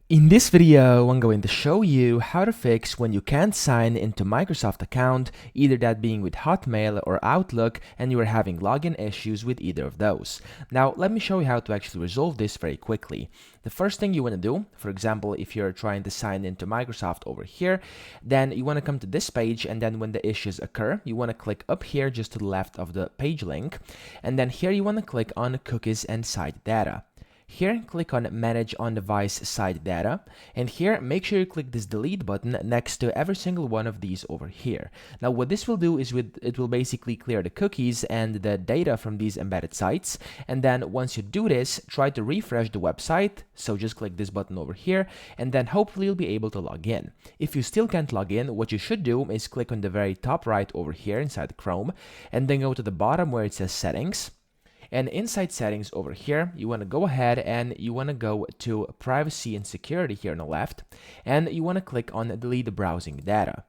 In this video, I'm going to show you how to fix when you can't sign into Microsoft account, either that being with Hotmail or Outlook, and you are having login issues with either of those. Now, let me show you how to actually resolve this very quickly. The first thing you want to do, for example, if you're trying to sign into Microsoft over here, then you want to come to this page, and then when the issues occur, you want to click up here just to the left of the page link, and then here you want to click on Cookies and Site Data. Here, click on Manage On-Device Site Data, and here, make sure you click this Delete button next to every single one of these over here. Now, what this will do is it will basically clear the cookies and the data from these embedded sites, and then once you do this, try to refresh the website, so just click this button over here, and then hopefully you'll be able to log in. If you still can't log in, what you should do is click on the very top right over here inside Chrome, and then go to the bottom where it says Settings. And inside settings over here, you want to go ahead and you want to go to privacy and security here on the left, and you want to click on delete browsing data.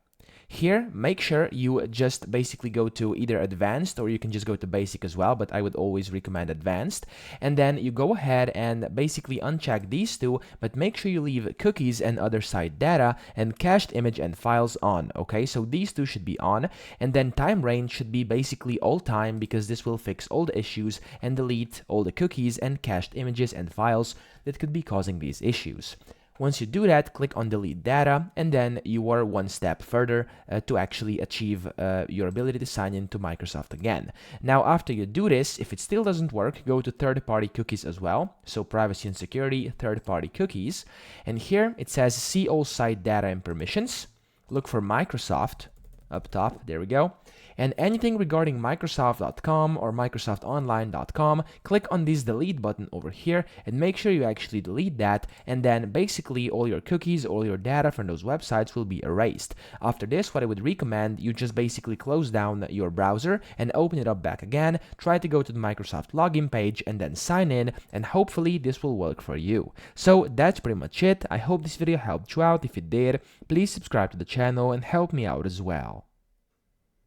Here, make sure you just basically go to either advanced or you can just go to basic as well, but I would always recommend advanced. And then you go ahead and basically uncheck these two, but make sure you leave cookies and other site data and cached image and files on. Okay, so these two should be on, and then time range should be basically all time, because this will fix all the issues and delete all the cookies and cached images and files that could be causing these issues. Once you do that, click on Delete Data, and then you are one step further to actually achieve your ability to sign into Microsoft again. Now, after you do this, if it still doesn't work, go to third-party cookies as well. So privacy and security, third-party cookies. And here it says See All Site Data and Permissions. Look for Microsoft up top, there we go. And anything regarding Microsoft.com or MicrosoftOnline.com, click on this delete button over here and make sure you actually delete that, and then basically all your cookies, all your data from those websites will be erased. After this, what I would recommend, you just basically close down your browser and open it up back again, try to go to the Microsoft login page and then sign in, and hopefully this will work for you. So that's pretty much it. I hope this video helped you out. If it did, please subscribe to the channel and help me out as well.